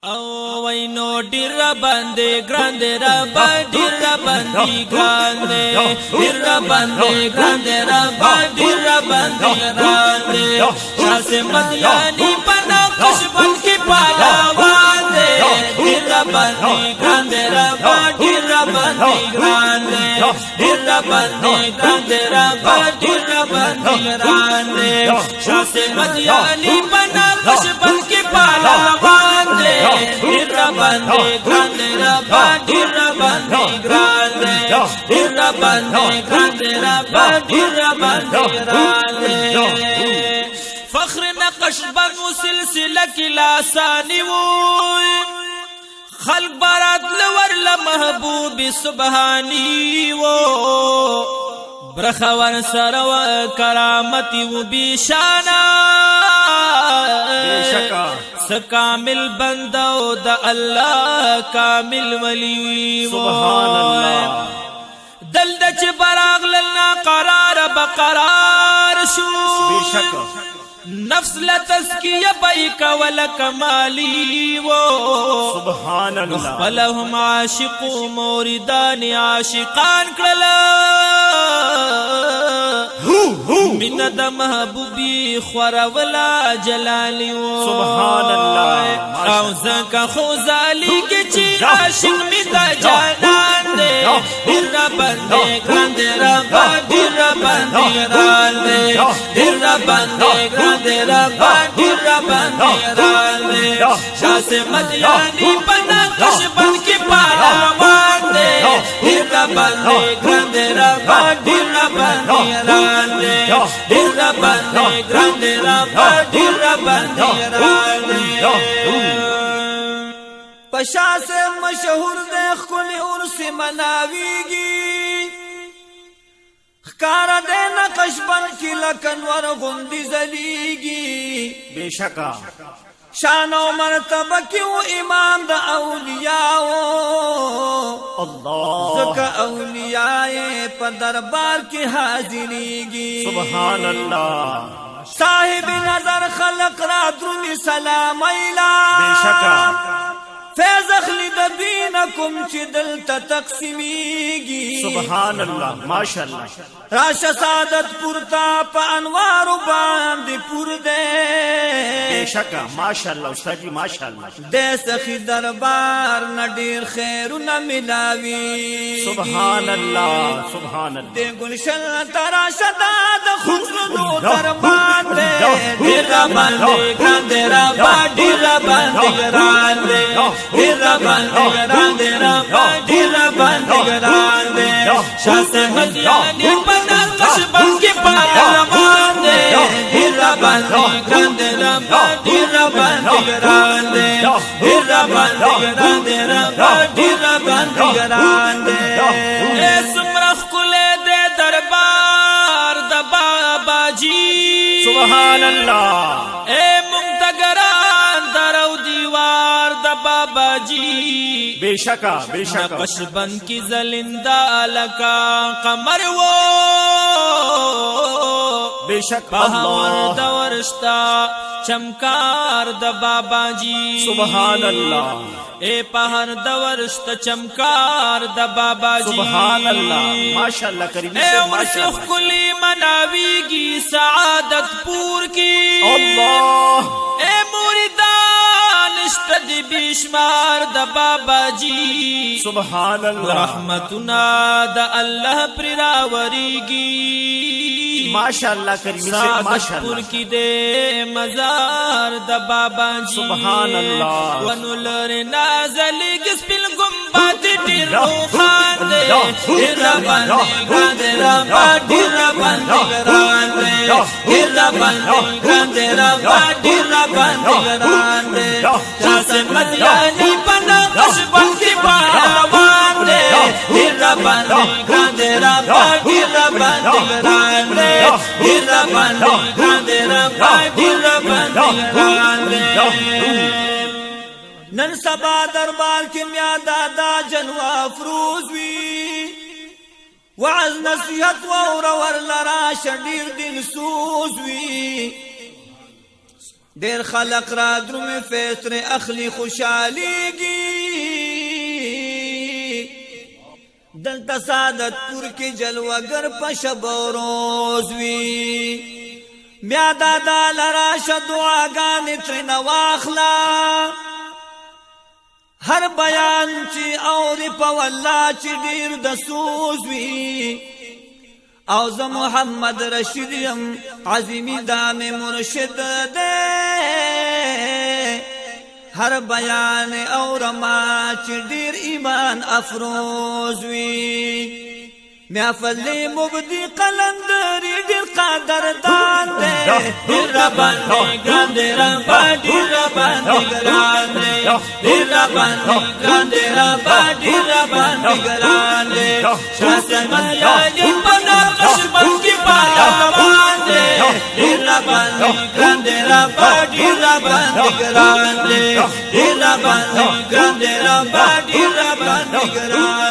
او وینو ډیر باندې ګراندې را باندې را باندې ګراندې ډیر باندې ګراندې را باندې را باندې ګراندې شاسه مدیانی پنا قشبن کی پالا باندې ډیر باندې ګراندې را باندې را باندې ګراندې ډیر باندې ګراندې را باندې را باندې ګراندې شاسه مدیانی پنا قشبن کی پالا باندې ډیر باندې ګراندې را باندې را باندې ګراندې ډیر باندې ګراندې را باندې را باندې ګراندې فخر نقش بنو سلسله کی لاسانی وای خلق بارات لور لمحبوب سبحانی و برخور سره و کرامتی و بیشانا سکامل بندو د الله کامل ولی سبحان الله دل دچ براغ لنا قرار بقرار شو بیشک نفس لتزکیه بیک ولکمالی و سبحان الله ولهم عاشق موردان عاشقان کړل من د محبوبي خورولا جلالی و سبحان الله او زکا خوزالی کی چی عاشق می دا جانان دے دیر بندے گراندے ربا دیر بندے گراندے دیر بندے گراندے ربا دیر بندے گراندے شاہ سے مدیانی پنا قشبن کی پالا باندے دیر بندے گراندے ربا دیر بندے گراندے دیر بندے گراندے ربا دیر بندے گراندے پشا سے مشہور دے خلی عرس مناویگی خکارا دے نقش بن کی لکنور غندی زلیگی بیشکا شان و مرتبہ کیوں امام دا اولیاء اللہ زکا اولیاء پا دربار کی حاضریگی سبحان اللہ صاحب نظر خلق را درمی سلام ایلا بیشکا فیض اخلی دبینکم چی دل تا تقسیمیگی سبحان اللہ ماشاءاللہ راش سعادت پورتا پا انوارو باندی پور دے بیشکا ماشاءاللہ استاد جی ماشاءاللہ دے سخی دربار نڈیر خیر نملاوی سبحان اللہ سبحان اللہ دے گلشن ترا شداد خسنو دربان دے دیر باندے گراندے ربا دیر باندے گراندے دیر باندے گراندے ربا دیر باندے گراندے شاہ سے مدیانی پنا قشبن کی پالا باندے دیر باندے گراندے ربا دیر باندے گراندے دیر باندے گراندے ربا دیر باندے گراندے اس مرخ کلے دے دربار دا بابا جی سبحان اللہ اے ممتگران درو دیوار دا بابا جی بیشکا بیشکا نقش بن کی زلندہ لکا قمر وہ بیشک پہور اللہ دورشتا چمکار دا بابا جی سبحان اللہ اے پہر دورشت چمکار دا بابا جی سبحان اللہ ماشاءاللہ کریم اے سے ورسخ ماشاءاللہ کلی مناوی کی سعادت پور کی اللہ اے موریدان اشتد بیشمار دا بابا جی سبحان اللہ رحمتنا دا اللہ پراوریگی ماشاءاللہ کریم سے سعادت پور ماشاءاللہ کی دے مزار دا بابا جی سبحان اللہ ونولر نازل گس پل گمبات دیر روخان دے دیر باندے گراندے ربا دیر باندے گراندے دیر باندے گراندے ربا دیر باندے گراندے جاسے مدیانی پنا قشبن کی پالا باندے دیر باندے گراندے ربا دیر باندے گراندے دیر باندے گراندے ربا دیر باندے گراندے نن سبا دربار کی میا دادا جنوا افروز وی وعظ نصیحت و اور لرا شدیر دل سوز وی دیر خلق را دروم فیتر اخلی خوشحالیگی دلتا سعادت پور کی جلوگر پشب و روز وی بیا دادا لراش دعاگانی ترین واخلا ہر بیان چی اوری پا واللہ چی دیر دسوز وی اوز محمد رشیدیم عظیمی دام مرشد دے ہر بیان اور ما چی دیر ایمان افروز وی محفل مبدی قلندری دیر قادر دان دے دیر ربانی گراندے ربا دیر ربانی گراندے دیر ربانی گراندے ربا دیر ربانی گراندے شاست ملیالی پنا قشبت کی پایا باندے دیر ربانی گراندے ربا دیر ربانی گراندے دیر ربانی گراندے ربا دیر ربانی گراندے